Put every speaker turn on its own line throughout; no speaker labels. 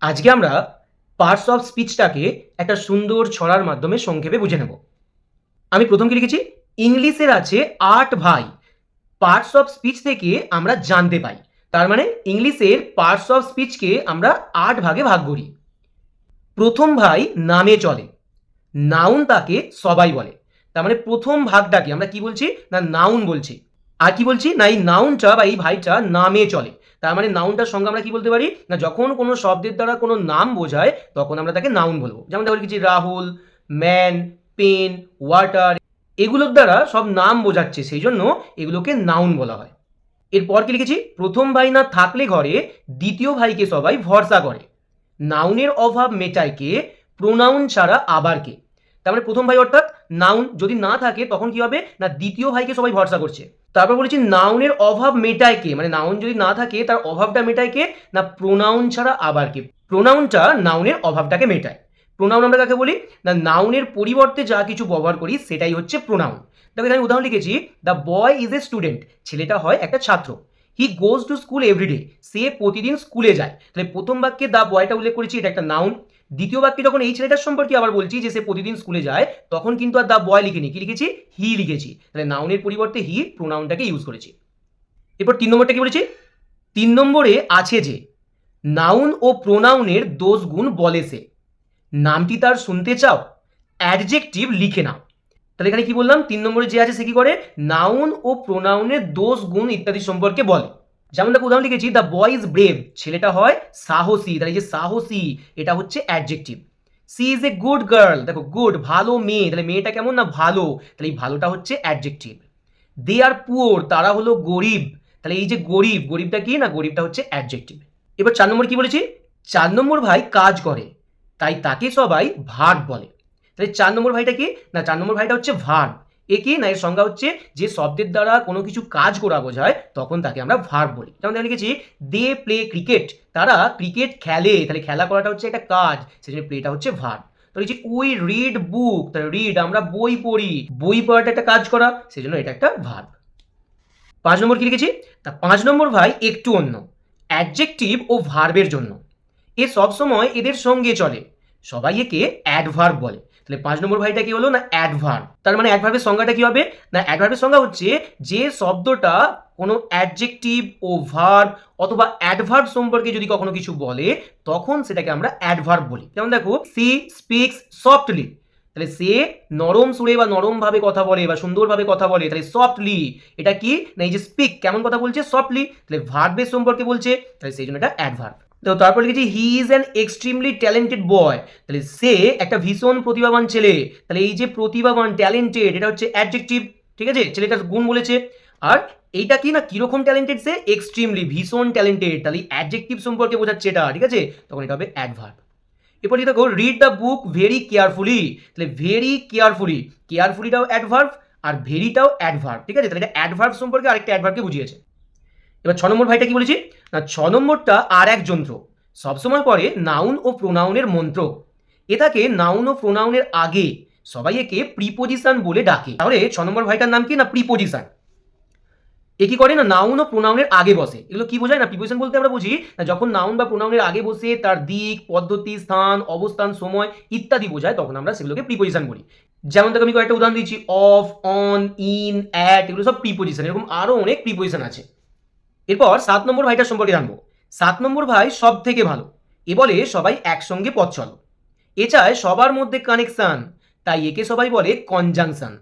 আজকে আমরা parts of স্পিচটাকে একটা সুন্দর ছড়ার মাধ্যমে সংক্ষেপে বুঝে নেব। আমি প্রথম কি লিখেছি, ইংলিশের আছে ৮ ভাই, পার্টস অফ স্পিচ থেকে আমরা জানতে পাই। তার মানে ইংলিশের পার্টস অফ স্পিচকে আমরা ৮ ভাগে ভাগ করি। প্রথম ভাই নামে চলে, নাউন তাকে সবাই বলে। তার মানে প্রথম ভাগটাকে আমরা কি বলছি না নাউন বলছি। আর কি বলছি না এই নাউনটা বা এই ভাইটা নামে চলে। তার মানে নাউনটার সঙ্গে আমরা কি বলতে পারি না যখন কোনো শব্দের দ্বারা কোনো নাম বোঝায় তখন আমরা তাকে নাউন বলবো। যেমন দেখো লিখেছি রাহুল, ম্যান, পেন, ওয়াটার, এগুলোর দ্বারা সব নাম বোঝাচ্ছে, সেই জন্য এগুলোকে নাউন বলা হয়। এরপর কি লিখেছি, প্রথম ভাই না থাকলে ঘরে দ্বিতীয় ভাইকে সবাই ভরসা করে। নাউনের অভাব মেটায় কে, প্রোনাউন ছাড়া আবার কে। তার মানে প্রথম ভাই অর্থাৎ নাউন যদি না থাকে তখন কি হবে না দ্বিতীয় ভাইকে সবাই ভরসা করছে। তারপর বলেছি নাউনের অভাব মেটায় কে, মানে নাউন যদি না থাকে তার অভাবটা মেটায় কে না প্রোনাউন ছাড়া আবার কে। প্রোনাউনটা নাউনের অভাবটাকে মেটায়। প্রোনাউন আমরা কাকে বলি না নাউনের পরিবর্তে যা কিছু ব্যবহার করি সেটাই হচ্ছে প্রোনাউন। দেখো এখানে উদাহরণ লিখেছি, the boy is a student, ছেলেটা হয় একটা ছাত্র। হি গোজ টু স্কুল এভরিডে, সে প্রতিদিন স্কুলে যায়। তাহলে প্রথম বাক্যে দ্য বয়টা উল্লেখ করেছি, এটা একটা নাউন। দ্বিতীয় বাক্যে যখন এই ছেলেটার সম্পর্কে আবার বলছি যে সে প্রতিদিন স্কুলে যায়, তখন কিন্তু আর দ্য বয় লিখিনি, কি লিখেছি হি লিখেছি। তাহলে নাউনের পরিবর্তে হি প্রোনাউনটাকে ইউজ করেছি। এরপর ৩ নম্বরটা কি বলেছি, ৩ নম্বরে আছে যে নাউন ও প্রোনাউনের দোষ গুণ বলে সে, নামটি তার শুনতে চাও, অ্যাডজেক্টিভ লিখে নাও। তাহলে এখানে কি বললাম, ৩ নম্বরে যে আছে সে কি করে নাউন ও প্রোনাউনের দোষ গুণ ইত্যাদি সম্পর্কে বলে। যেমন দেখো উদাহরণ লিখেছি, দ্য বয় ইজ ব্রেভ, ছেলেটা হয় সাহসী। তাহলে এই যে সাহসী এটা হচ্ছে adjective. She is a good girl, দেখো গুড ভালো মেয়ে, তাহলে মেয়েটা কেমন না ভালো, তাহলে এই ভালোটা হচ্ছে অ্যাডজেক্টিভ। দে আর পুওর, তারা হলো গরিব, তাহলে এই যে গরিব, গরিবটা কি না গরিবটা হচ্ছে অ্যাডজেক্টিভ। এবার ৪ নম্বর কি বলেছি, ৪ নম্বর ভাই কাজ করে তাই তাকে সবাই ভার্ব বলে। তাহলে ৪ নম্বর ভাইটা কি না ৪ নম্বর ভাইটা হচ্ছে ভার্ব। এ কি না এর সংজ্ঞা হচ্ছে যে শব্দের দ্বারা কোনো কিছু কাজ করা বোঝায় তখন তাকে আমরা ভার্ব বলি। যেমন দেখে লিখেছি, দে প্লে ক্রিকেট, তারা ক্রিকেট খেলে, তাহলে খেলা করাটা হচ্ছে একটা কাজ, সেজন্য প্লেটা হচ্ছে ভার্ব। তো লিখছি উই রিড বুক, তাহলে রিড আমরা বই পড়ি, বই পড়াটা একটা কাজ করা, সেজন্য এটা একটা ভার্ব। ৫ নম্বর কি লিখেছি, তা ৫ নম্বর ভাই একটু অন্য, অ্যাডজেক্টিভ ও ভার্বের জন্য, এ সবসময় এদের সঙ্গে চলে, সবাই একে অ্যাডভার্ব বলে। তাহলে ৫ নম্বর ভাইটা কি হলো না অ্যাডভার্ব। তার মানে অ্যাডভার্বের সংজ্ঞাটা কি হবে না অ্যাডভার্বের সংজ্ঞা হচ্ছে যে শব্দটা কোনো অ্যাডজেক্টিভ ও ভার্ব অথবা অ্যাডভার্ব সম্পর্কে যদি কখনো কিছু বলে তখন সেটাকে আমরা অ্যাডভার্ব বলি। যেমন দেখো, সি স্পিক্স সফটলি, তাহলে সে নরম সুরে বা নরম ভাবে কথা বলে বা সুন্দরভাবে কথা বলে, তাহলে সফটলি এটা কি না এই যে স্পিক কেমন কথা বলছে সফটলি, তাহলে ভার্বের সম্পর্কে বলছে, তাহলে সেই জন্য এটা অ্যাডভার্ব। তো তারপর লিখেছি he is an extremely talented boy, তাহলে সে একটা ভীষণ প্রতিভাবান ছেলে, তাহলে এই যে প্রতিভাবান ট্যালেন্টেড এটা হচ্ছে অ্যাডজেক্টিভ, ঠিক আছে ছেলেটার গুণ বলেছে। আর এইটা কি না কিরকম ট্যালেন্টেড, সে এক্সট্রিমলি ভীষণ ট্যালেন্টেড, তাহলে অ্যাডজেক্টিভ সম্পর্কে বোঝাচ্ছে এটা, ঠিক আছে তখন এটা হবে অ্যাডভার্ব। এরপর দেখো read the book very carefully, তাহলে ভেরি কেয়ারফুলি, কেয়ারফুলিটাও অ্যাডভার্ব আর ভেরিটাও অ্যাডভার্ব, ঠিক আছে তাহলে এটা অ্যাডভার্ব সম্পর্কে আরেকটা অ্যাডভার্বকে বুঝিয়েছে। এবার ৬ নম্বর ভাইটা কি বলেছি না ৬ নম্বরটা আর এক যন্ত্র, সবসময় পড়ে নাউন ও প্রোনাউনের মন্ত্র, এ থাকে নাউন ও প্রোনাউনের আগে, সবাই একে প্রিপোজিশন বলে ডাকে। তাহলে ৬ নম্বর ভাইটার নাম কি না প্রিপোজিশন। এ কি করে না নাউন ও প্রোনাউনের আগে বসে। এগুলো কি বোঝায় না প্রিপোজিশন বলতে আমরা বুঝি না যখন নাউন বা প্রোনাউনের আগে বসে তার দিক পদ্ধতি স্থান অবস্থান সময় ইত্যাদি বোঝায় তখন আমরা সেগুলোকে প্রিপোজিশন বলি। যেমন দেখো আমি কয়েকটা উদাহরণ দিচ্ছি, অফ, অন, ইন, অ্যাট, এগুলো সব প্রিপোজিশন, এরকম আরও অনেক প্রিপোজিশন আছে। এরপর ৭ নম্বর ভাইটার সম্পর্কে জানবো। ৭ নম্বর ভাই সব থেকে ভালো, এ বলে সবাই একসঙ্গে পথ চলো, এ চায় সবার মধ্যে কানেকশন, তাই একে সবাই বলে কনজাংশন।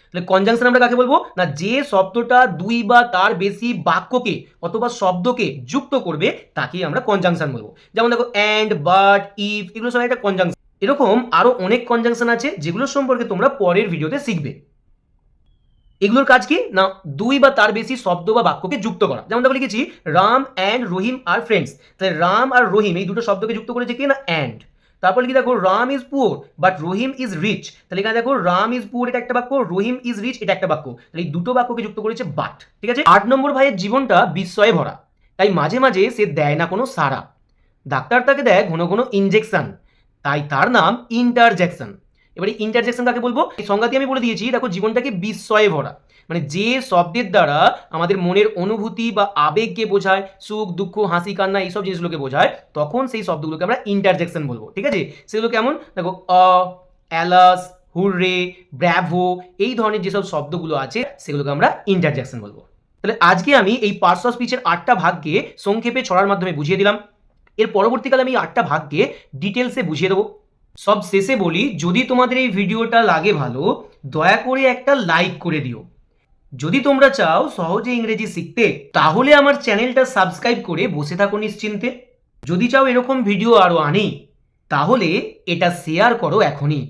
তাহলে কনজাংশন আমরা কাকে বলবো না যে শব্দটা দুই বা তার বেশি বাক্যকে অথবা শব্দকে যুক্ত করবে তাকেই আমরা কনজাংশন বলবো। যেমন দেখো অ্যান্ড, বাট, ইফ, এগুলো সব একটা কনজাংশন। এরকম আরো অনেক কনজাংশন আছে যেগুলো সম্পর্কে তোমরা পরের ভিডিওতে শিখবে। এগুলোর কাজ কি না দুই বা তার বেশি শব্দ বা বাক্যকে যুক্ত করা। যেমন দেখো লিখেছি রাম অ্যান্ড রহিম আর ফ্রেন্ডস, তাহলে রাম আর রহিম এই দুটো শব্দকে যুক্ত করেছে কি না অ্যান্ড। তারপর লিখে দেখো Ram is poor but Rahim is rich, তাহলে এখানে দেখো রাম ইজ পুয়ার এটা একটা বাক্য, রহিম ইজ রিচ এটা একটা বাক্য, তাহলে এই দুটো বাক্যকে যুক্ত করেছে বাট, ঠিক আছে। ৮ নম্বর ভাইয়ের জীবনটা বিস্ময়ে ভরা, তাই মাঝে মাঝে সে দেয় না কোনো সাড়া, ডাক্তার তাকে দেয় ঘন ঘন ইনজেকশন, তাই তার নাম ইন্টারজেকশন। এবারে ইন্টারজেকশন কাকে বলবো এই সংজ্ঞাটি আমি বলে দিয়েছি, দেখো জীবনটাকে বিস্ময়ে ভরা, মানে যে শব্দের দ্বারা আমাদের মনের অনুভূতি বা আবেগকে বোঝায়, সুখ দুঃখ হাসি কান্না এইসব জিনিসগুলোকে বোঝায়, তখন সেই শব্দগুলোকে আমরা ইন্টারজেকশন বলবো। ঠিক আছে, সেগুলো কেমন দেখো, অ্যালাস, হুররে, ব্র্যাভো, এই ধরনের যেসব শব্দগুলো আছে সেগুলোকে আমরা ইন্টারজেকশন বলবো। তাহলে আজকে আমি এই পার্টস অফ স্পিচের 8টা ভাগকে সংক্ষেপে ছড়ার মাধ্যমে বুঝিয়ে দিলাম। এর পরবর্তীকালে আমি 8টা ভাগকে ডিটেলসে বুঝিয়ে দেবো। সব শেষে বলি, যদি তোমাদের এই ভিডিওটা লাগে ভালো, দয়া করে একটা লাইক করে দিও। যদি তোমরা চাও সহজে ইংরেজি শিখতে, তাহলে আমার চ্যানেলটা সাবস্ক্রাইব করে বসে থাকো নিশ্চিন্তে। যদি চাও এরকম ভিডিও আরও আনি, তাহলে এটা শেয়ার করো এখনই।